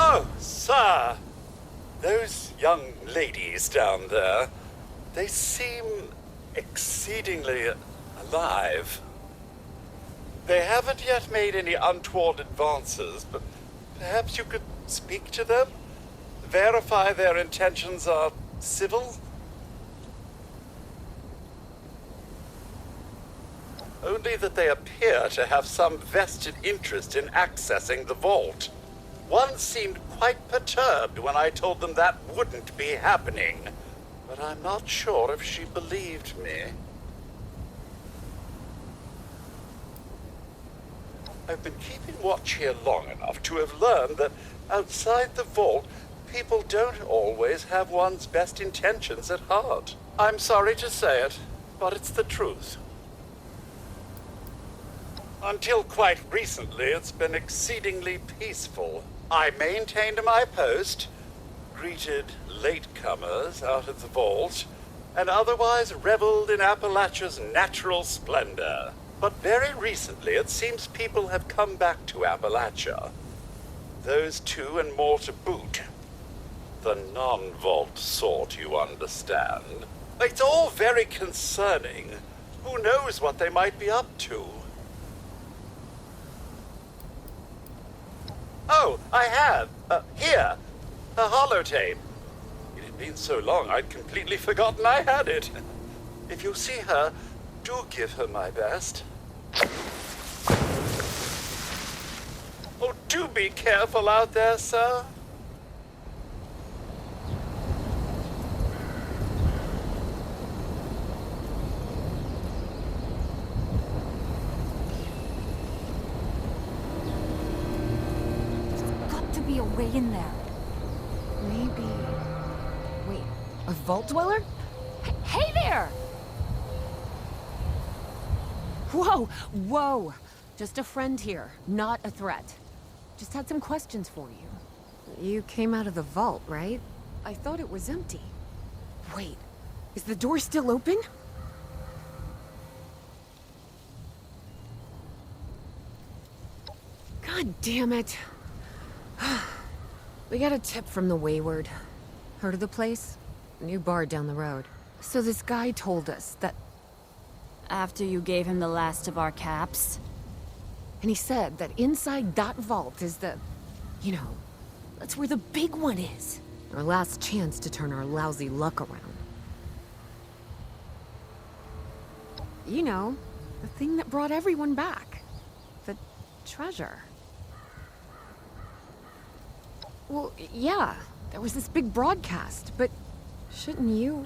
Oh, sir! Those young ladies down there, they seem exceedingly alive. They haven't yet made any untoward advances, but perhaps you could speak to them? Verify their intentions are civil? Only that they appear to have some vested interest in accessing the vault. One seemed quite perturbed when I told them that wouldn't be happening, but I'm not sure if she believed me. I've been keeping watch here long enough to have learned that outside the vault, people don't always have one's best intentions at heart. I'm sorry to say it, but it's the truth. Until quite recently, it's been exceedingly peaceful. I maintained my post, greeted latecomers out of the vault, and otherwise reveled in Appalachia's natural splendor. But very recently, it seems people have come back to Appalachia. Those two and more to boot. The non-vault sort, you understand. It's all very concerning. Who knows what they might be up to? Oh, I have. Here. A holotape. It had been so long I'd completely forgotten I had it. If you see her, do give her my best. Oh, do be careful out there, sir. Be a way in there. Maybe... Wait, a vault dweller? Hey there! Whoa, whoa! Just a friend here, not a threat. Just had some questions for you. You came out of the vault, right? I thought it was empty. Wait, is the door still open? God damn it. We got a tip from the Wayward. Heard of the place? New bar down the road. So this guy told us that... After you gave him the last of our caps? And he said that inside that vault is the... You know, that's where the big one is. Our last chance to turn our lousy luck around. You know, the thing that brought everyone back. The treasure. Well, yeah, there was this big broadcast, but shouldn't you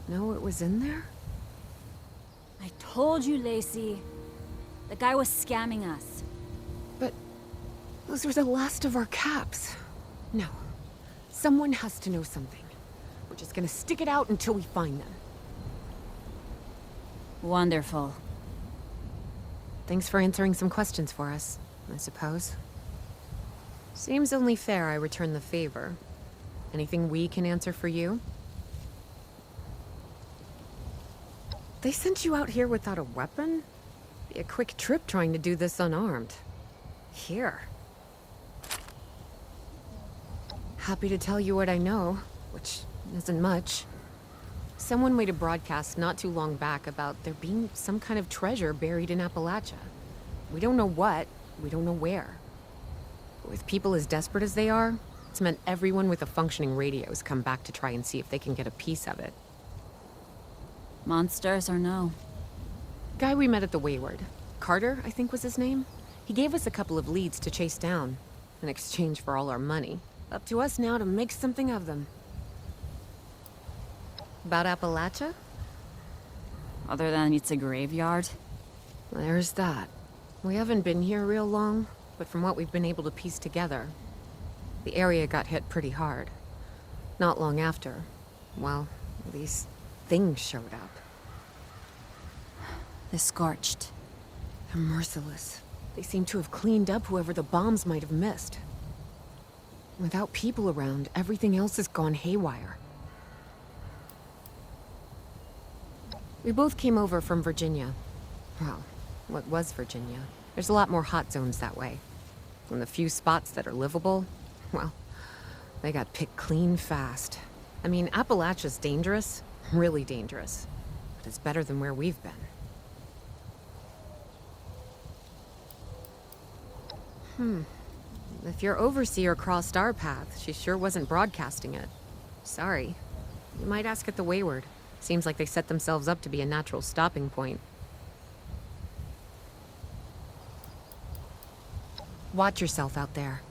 know it was in there? I told you, Lacey. The guy was scamming us. But those were the last of our caps. No, someone has to know something. We're just gonna stick it out until we find them. Wonderful. Thanks for answering some questions for us, I suppose. Seems only fair I return the favor. Anything we can answer for you? They sent you out here without a weapon? Be a quick trip trying to do this unarmed. Here. Happy to tell you what I know, which isn't much. Someone made a broadcast not too long back about there being some kind of treasure buried in Appalachia. We don't know what, we don't know where. With people as desperate as they are, it's meant everyone with a functioning radio has come back to try and see if they can get a piece of it. Monsters or no? Guy we met at the Wayward. Carter, I think was his name. He gave us a couple of leads to chase down, in exchange for all our money. Up to us now to make something of them. About Appalachia? Other than it's a graveyard? There's that. We haven't been here real long, but from what we've been able to piece together, the area got hit pretty hard. Not long after, well, these things showed up. The Scorched. They're merciless. They seem to have cleaned up whoever the bombs might have missed. Without people around, everything else has gone haywire. We both came over from Virginia. Well, what was Virginia? There's a lot more hot zones that way. And the few spots that are livable, Well, they got picked clean fast. I mean, Appalachia's dangerous, really dangerous. But it's better than where we've been. If your overseer crossed our path, she sure wasn't broadcasting it. Sorry. You might ask at the Wayward. Seems like they set themselves up to be a natural stopping point. Watch yourself out there.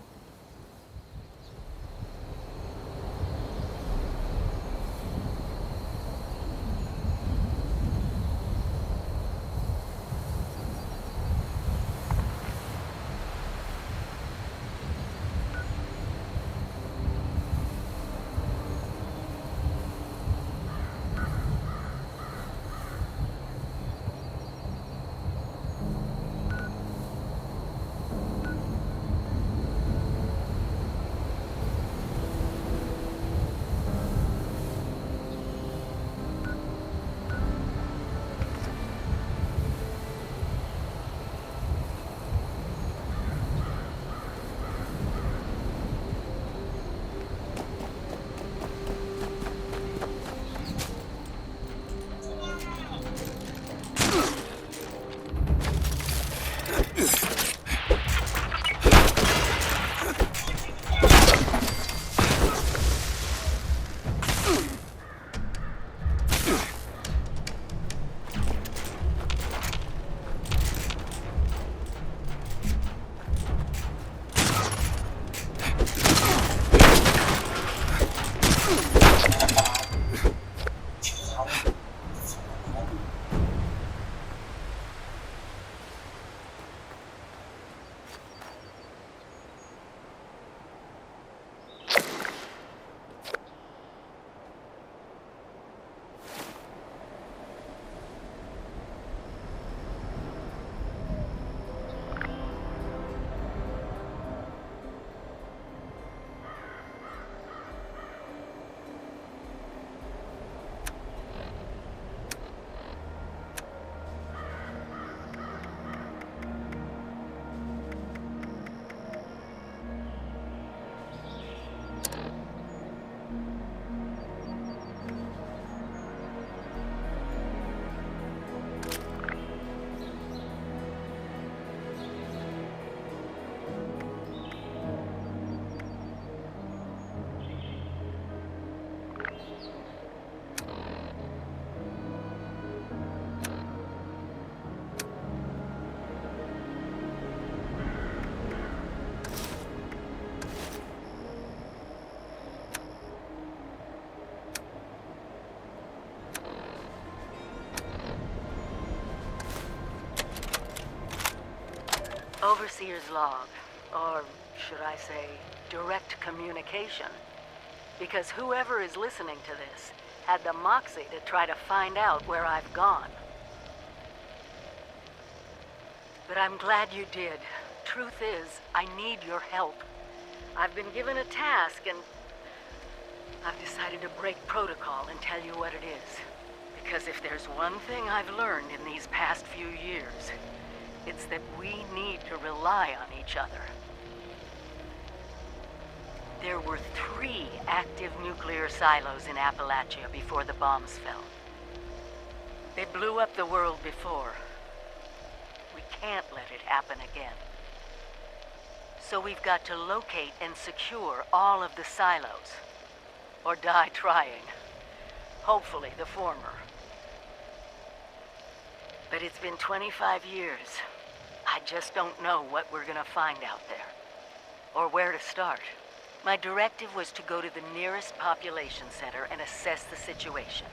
Overseer's log, or should I say, direct communication. Because whoever is listening to this had the moxie to try to find out where I've gone. But I'm glad you did. Truth is, I need your help. I've been given a task and I've decided to break protocol and tell you what it is. Because if there's one thing I've learned in these past few years, it's that we need to rely on each other. There were 3 active nuclear silos in Appalachia before the bombs fell. They blew up the world before. We can't let it happen again. So we've got to locate and secure all of the silos. Or die trying. Hopefully the former. But it's been 25 years. I just don't know what we're gonna find out there. Or where to start. My directive was to go to the nearest population center and assess the situation.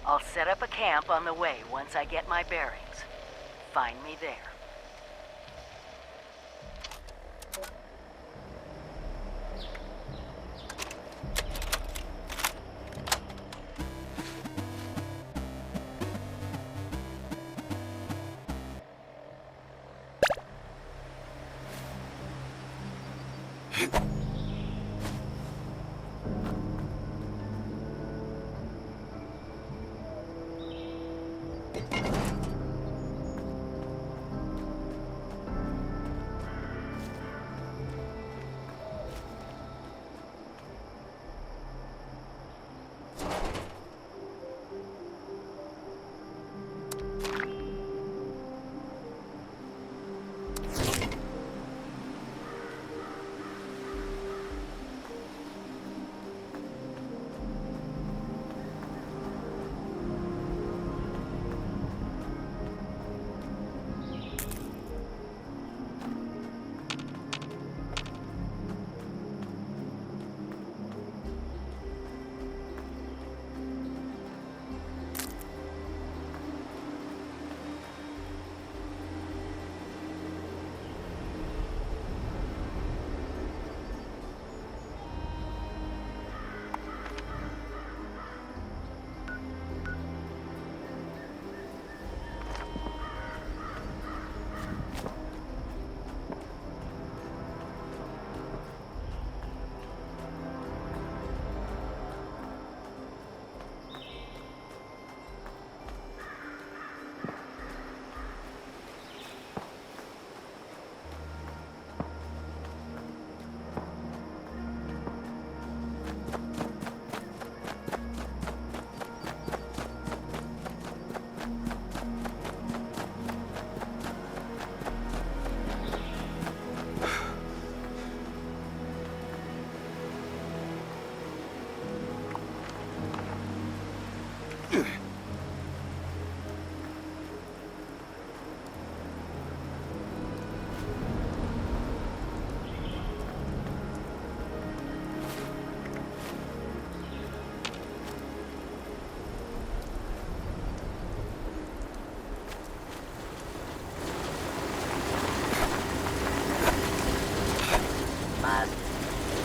I'll set up a camp on the way once I get my bearings. Find me there.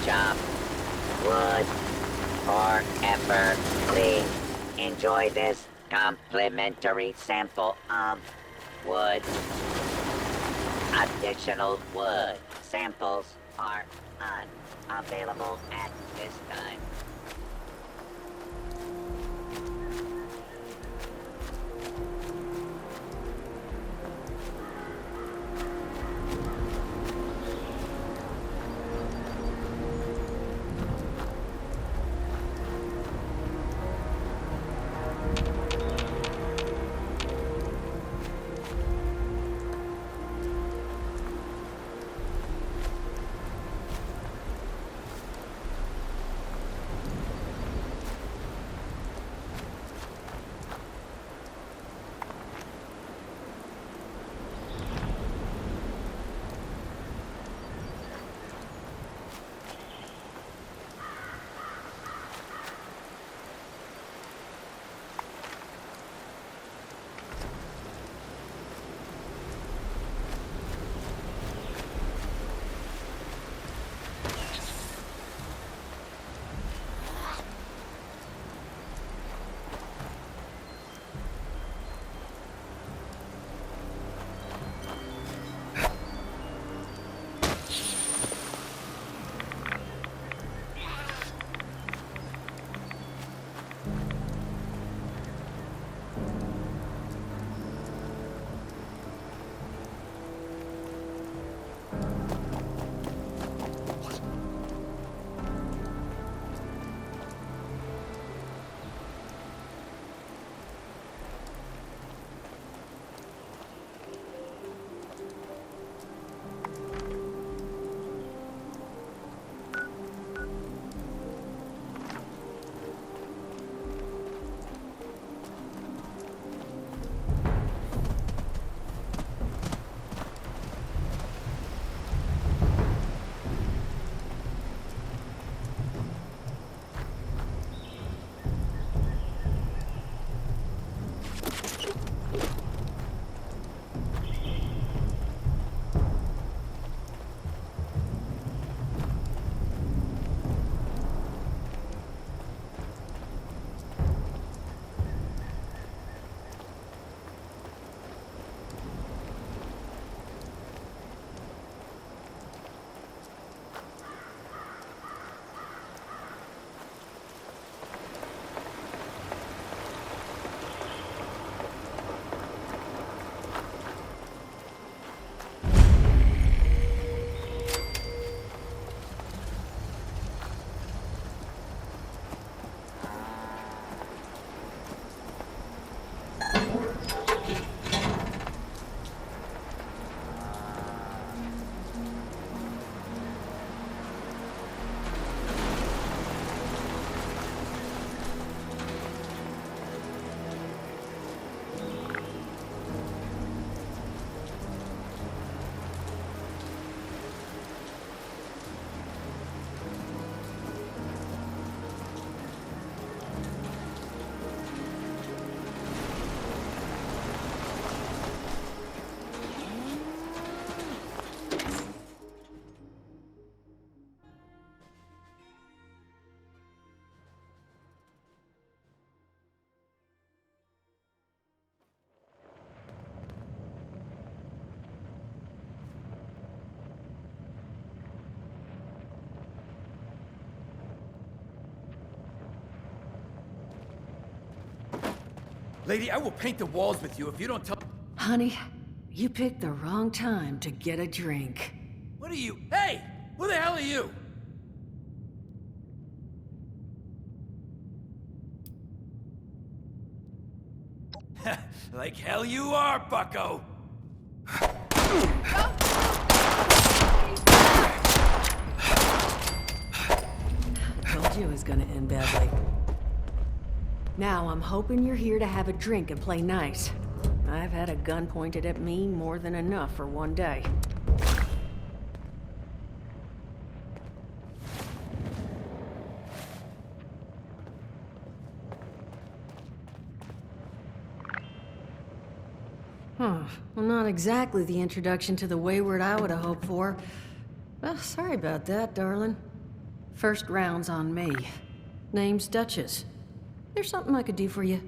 chop wood forever. Please enjoy this complimentary sample of wood. Additional wood samples are unavailable at this time. Lady, I will paint the walls with you if you don't tell— Honey, you picked the wrong time to get a drink. What are you— Hey! Who the hell are you? Like hell you are, bucko! Told you it was gonna end badly. Now I'm hoping you're here to have a drink and play nice. I've had a gun pointed at me more than enough for one day. Well, not exactly the introduction to the Wayward I would have hoped for. Well, sorry about that, darling. First round's on me. Name's Duchess. There's something I could do for you.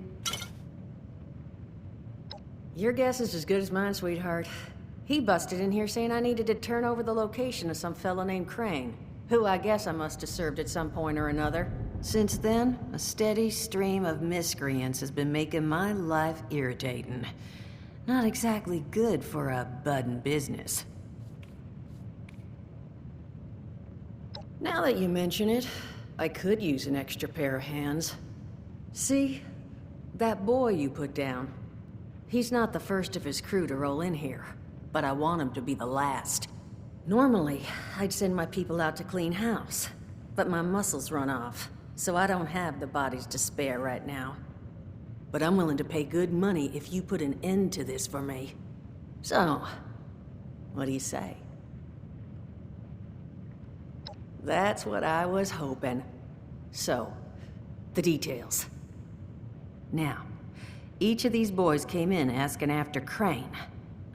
Your guess is as good as mine, sweetheart. He busted in here saying I needed to turn over the location of some fella named Crane, who I guess I must have served at some point or another. Since then, a steady stream of miscreants has been making my life irritating. Not exactly good for a budding business. Now that you mention it, I could use an extra pair of hands. See? That boy you put down. He's not the first of his crew to roll in here, but I want him to be the last. Normally, I'd send my people out to clean house, but my muscles run off, so I don't have the bodies to spare right now. But I'm willing to pay good money if you put an end to this for me. So, what do you say? That's what I was hoping. So, the details. Now, each of these boys came in asking after Crane.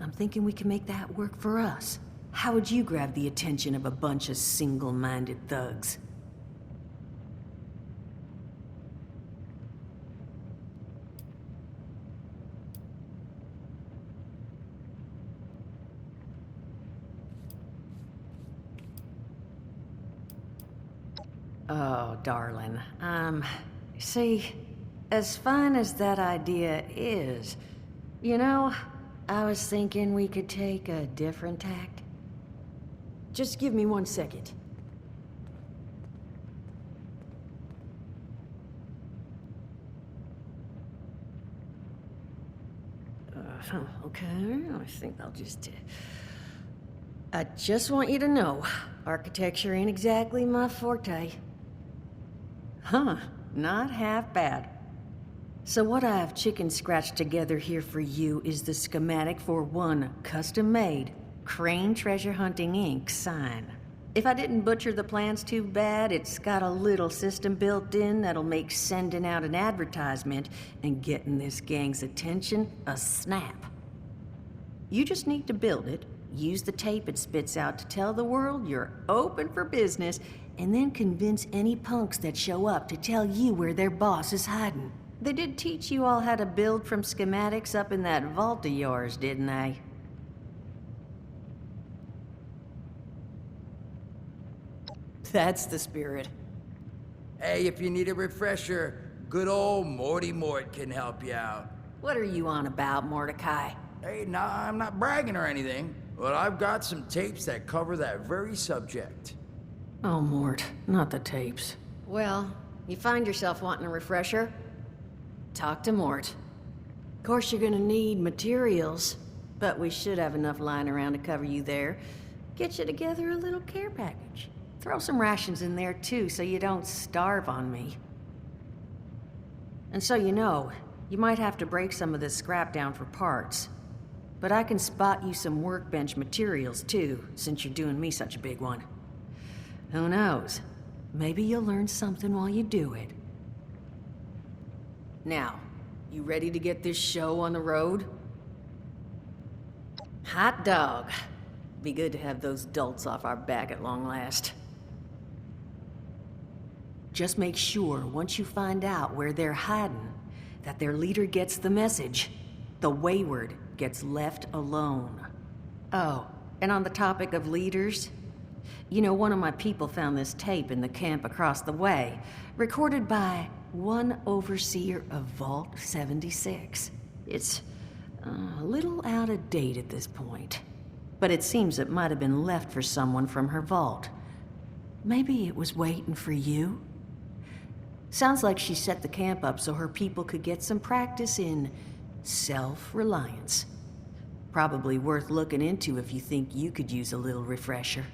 I'm thinking we can make that work for us. How would you grab the attention of a bunch of single-minded thugs? Oh, darling. See, as fine as that idea is, you know, I was thinking we could take a different tact. Just give me 1 second. Okay, I think I'll just... I just want you to know, architecture ain't exactly my forte. Huh, not half bad. So what I've chicken scratched together here for you is the schematic for one custom-made Crane Treasure Hunting Inc. sign. If I didn't butcher the plans too bad, it's got a little system built in that'll make sending out an advertisement and getting this gang's attention a snap. You just need to build it, use the tape it spits out to tell the world you're open for business, and then convince any punks that show up to tell you where their boss is hiding. They did teach you all how to build from schematics up in that vault of yours, didn't they? That's the spirit. Hey, if you need a refresher, good old Morty Mort can help you out. What are you on about, Mordecai? Hey, nah, I'm not bragging or anything, but I've got some tapes that cover that very subject. Oh, Mort, not the tapes. Well, you find yourself wanting a refresher? Talk to Mort. Of course, you're gonna need materials, but we should have enough lying around to cover you there. Get you together a little care package. Throw some rations in there, too, so you don't starve on me. And so you know, you might have to break some of this scrap down for parts. But I can spot you some workbench materials, too, since you're doing me such a big one. Who knows? Maybe you'll learn something while you do it. Now, you ready to get this show on the road? Hot dog. Be good to have those dolts off our back at long last. Just make sure, once you find out where they're hiding, that their leader gets the message. The wayward gets left alone. Oh, and on the topic of leaders, you know, one of my people found this tape in the camp across the way, recorded by one overseer of Vault 76. It's a little out of date at this point, but it seems it might have been left for someone from her vault. Maybe it was waiting for you? Sounds like she set the camp up so her people could get some practice in self-reliance. Probably worth looking into if you think you could use a little refresher.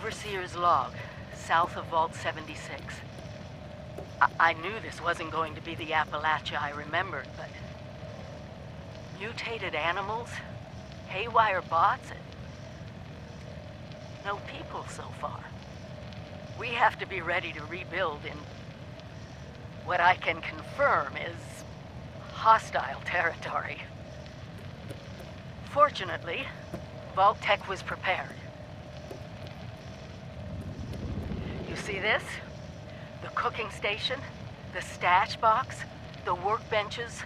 Overseer's log, south of Vault 76. I knew this wasn't going to be the Appalachia I remembered, but... mutated animals? Haywire bots? And no people so far. We have to be ready to rebuild in... what I can confirm is... hostile territory. Fortunately, Vault-Tec was prepared. You see this? The cooking station, the stash box, the workbenches,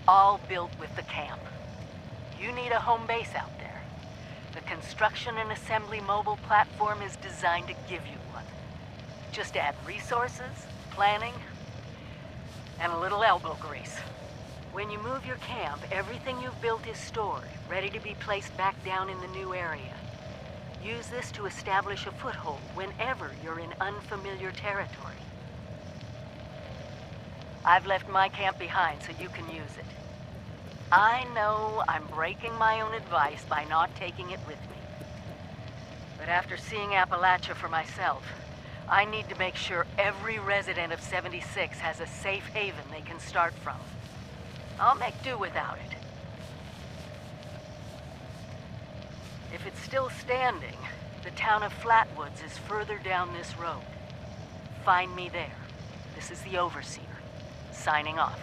all built with the camp. You need a home base out there. The construction and assembly mobile platform is designed to give you one. Just add resources, planning, and a little elbow grease. When you move your camp, everything you've built is stored, ready to be placed back down in the new area. Use this to establish a foothold whenever you're in unfamiliar territory. I've left my camp behind so you can use it. I know I'm breaking my own advice by not taking it with me. But after seeing Appalachia for myself, I need to make sure every resident of 76 has a safe haven they can start from. I'll make do without it. If it's still standing, the town of Flatwoods is further down this road. Find me there. This is the Overseer, signing off.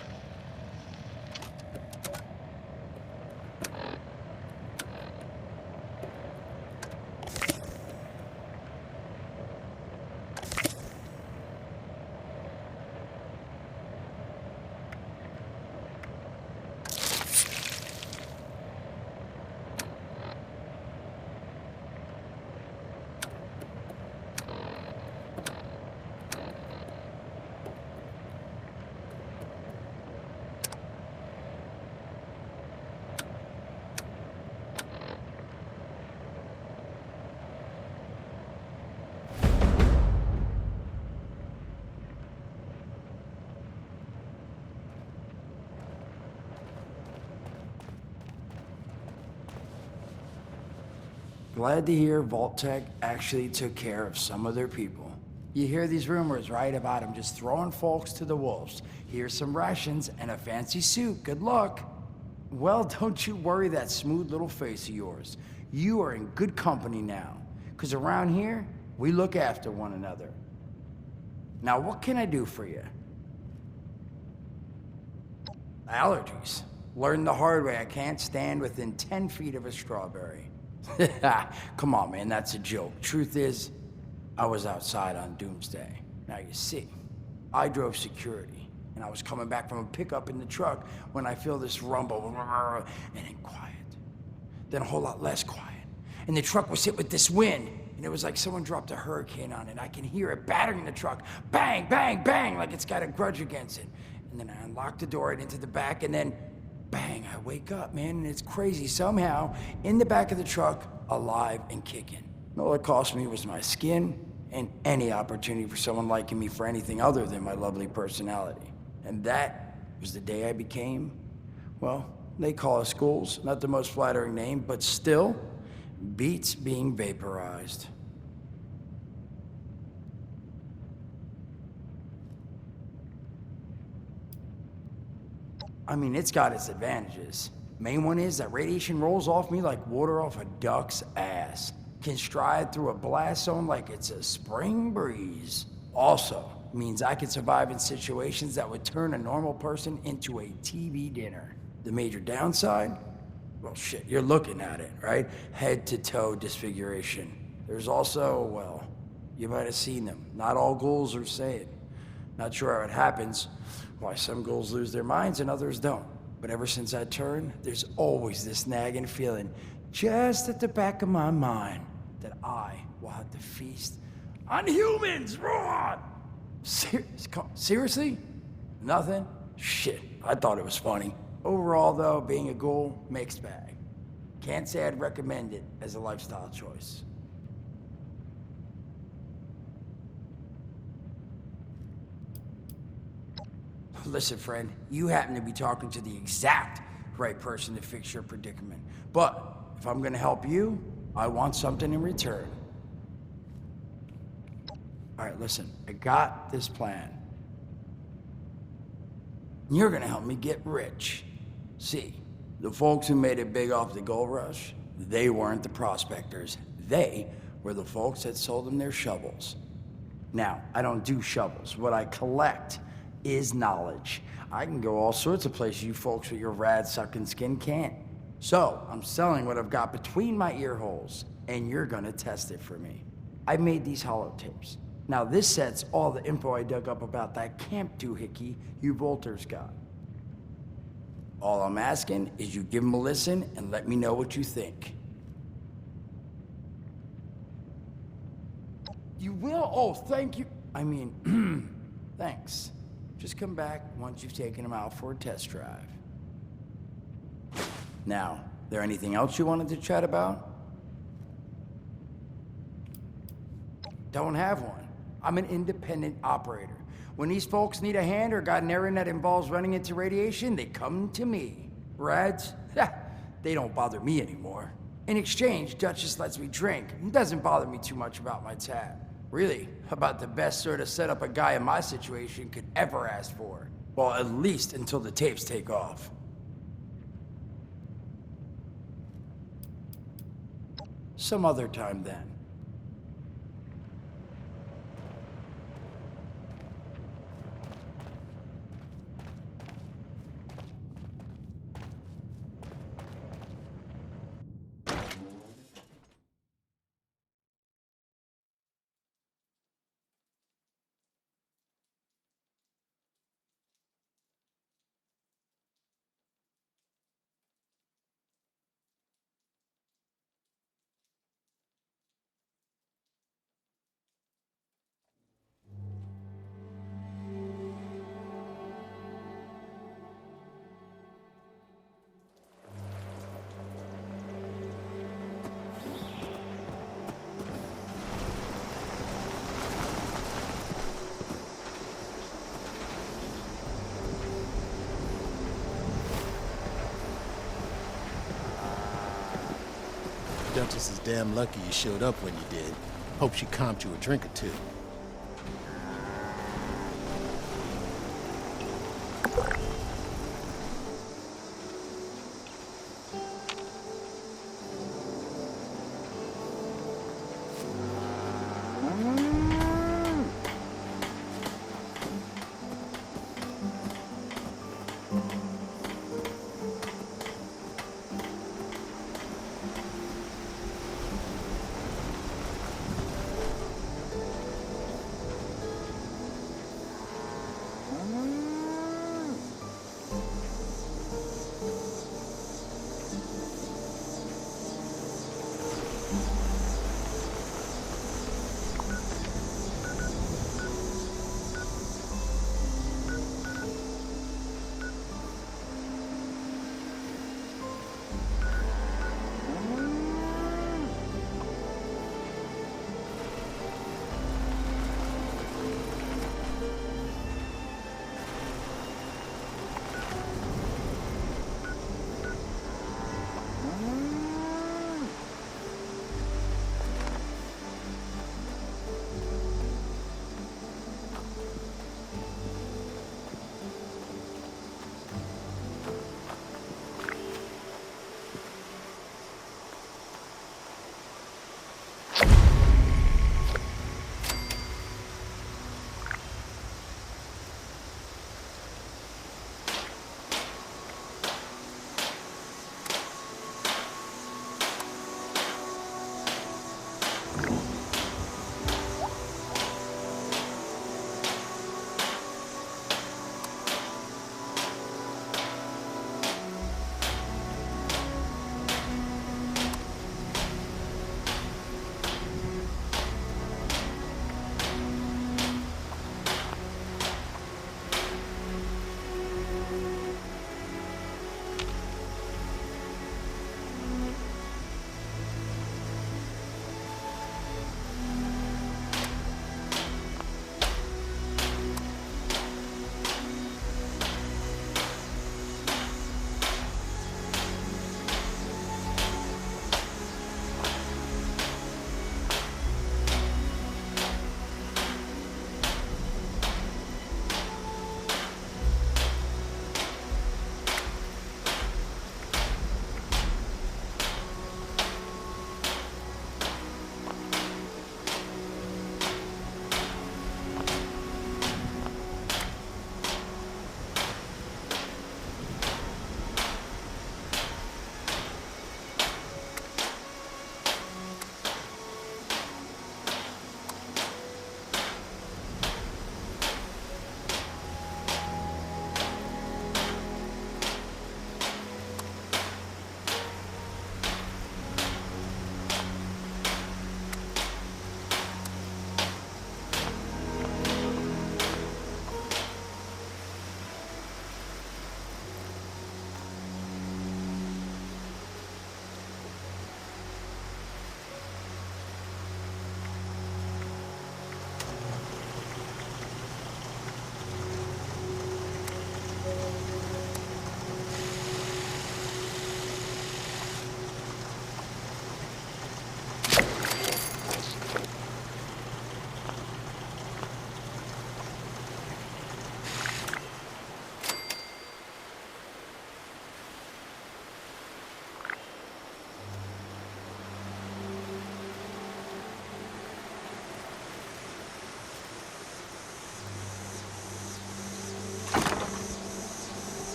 Glad to hear Vault-Tec actually took care of some of their people. You hear these rumors, right, about them just throwing folks to the wolves. Here's some rations and a fancy suit. Good luck. Well, don't you worry that smooth little face of yours. You are in good company now. Because around here, we look after one another. Now, what can I do for you? Allergies. Learned the hard way. I can't stand within 10 feet of a strawberry. Come on, man, that's a joke. Truth is, I was outside on Doomsday. Now, you see, I drove security, and I was coming back from a pickup in the truck when I feel this rumble, and then quiet. Then a whole lot less quiet. And the truck was hit with this wind, and it was like someone dropped a hurricane on it. I can hear it battering the truck. Bang, bang, bang, like it's got a grudge against it. And then I unlocked the door and into the back, and then bang, I wake up, man, and it's crazy. Somehow, in the back of the truck, alive and kicking. All it cost me was my skin and any opportunity for someone liking me for anything other than my lovely personality. And that was the day I became, well, they call us ghouls. Not the most flattering name, but still, beats being vaporized. I mean, it's got its advantages. Main one is that radiation rolls off me like water off a duck's ass. Can stride through a blast zone like it's a spring breeze. Also, means I can survive in situations that would turn a normal person into a TV dinner. The major downside? Well, shit, you're looking at it, right? Head to toe disfiguration. There's also, well, you might have seen them. Not all ghouls are sane. Not sure how it happens, why some ghouls lose their minds and others don't. But ever since I turned, there's always this nagging feeling just at the back of my mind that I will have to feast on humans. Raw! Seriously? Nothing? Shit, I thought it was funny. Overall, though, being a ghoul, mixed bag. Can't say I'd recommend it as a lifestyle choice. Listen, friend, you happen to be talking to the exact right person to fix your predicament. But if I'm gonna help you, I want something in return. All right, listen, I got this plan. You're gonna help me get rich. See, the folks who made it big off the gold rush, they weren't the prospectors. They were the folks that sold them their shovels. Now, I don't do shovels. What I collect is knowledge. I can go all sorts of places you folks with your rad-sucking skin can't. So, I'm selling what I've got between my ear holes, and you're gonna test it for me. I made these holotapes. Now, this set's all the info I dug up about that camp doohickey you Volters got. All I'm asking is you give them a listen and let me know what you think. You will? Oh, thank you. I mean, thanks. Just come back once you've taken them out for a test drive. Now, there anything else you wanted to chat about? Don't have one. I'm an independent operator. When these folks need a hand or got an errand that involves running into radiation, they come to me. Rads? They don't bother me anymore. In exchange, Duchess lets me drink and doesn't bother me too much about my tab. Really, about the best sort of setup a guy in my situation could ever ask for. Well, at least until the tapes take off. Some other time then. Duchess is damn lucky you showed up when you did. Hope she comped you a drink or two.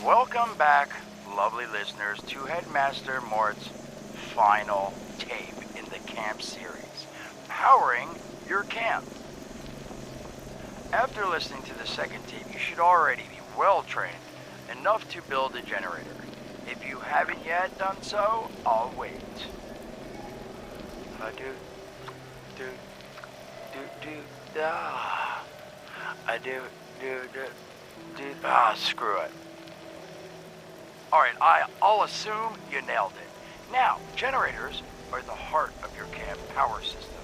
Welcome back, lovely listeners, to Headmaster Mort's final tape in the camp series, Powering Your Camp. After listening to the second tape, you should already be well trained enough to build a generator. If you haven't yet done so, I'll wait. Screw it. Alright, I'll assume you nailed it. Now, generators are the heart of your camp power system.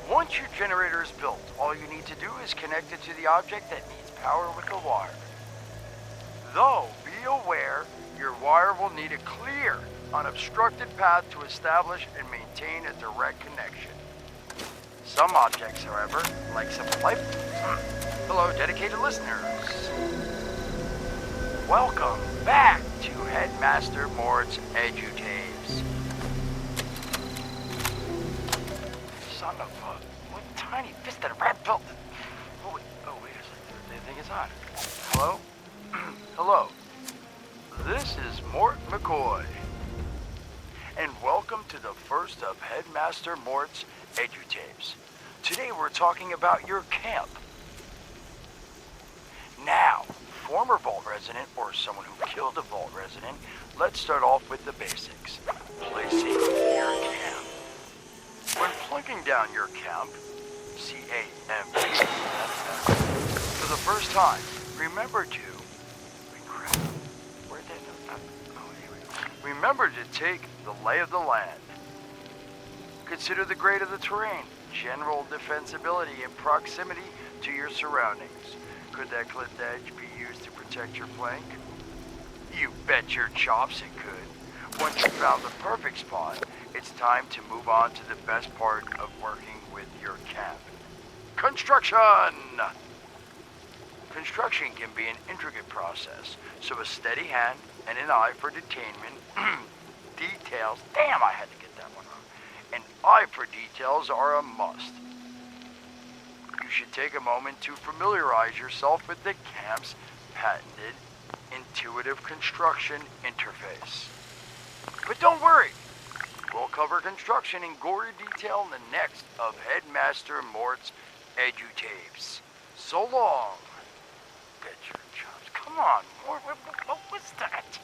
Once your generator is built, all you need to do is connect it to the object that needs power with a wire. Though, be aware, your wire will need a clear, unobstructed path to establish and maintain a direct connection. Some objects, however, like some life... Hello, dedicated listeners. Welcome back to Headmaster Mort's EduTapes. Son of a... What tiny fisted rat built... Oh, wait a second. The thing is on. Hello? Hello. This is Mort McCoy. And welcome to the first of Headmaster Mort's EduTapes. Today we're talking about your camp. Now, former Vault resident or someone who killed a Vault resident, let's start off with the basics. Placing your camp. When plunking down your camp, C-A-M-P, for the first time, remember to... Remember to take the lay of the land. Consider the grade of the terrain, general defensibility, and proximity to your surroundings. Could that cliff edge be used to protect your flank? You bet your chops it could. Once you've found the perfect spot, it's time to move on to the best part of working with your camp. Construction! Construction can be an intricate process, so a steady hand and an eye for detainment, details, damn, I had to get that one wrong. An eye for details are a must. You should take a moment to familiarize yourself with the camp's patented intuitive construction interface. But don't worry, we'll cover construction in gory detail in the next of Headmaster Mort's EduTapes. So long. Bet your chops. Come on, Mort, what was that?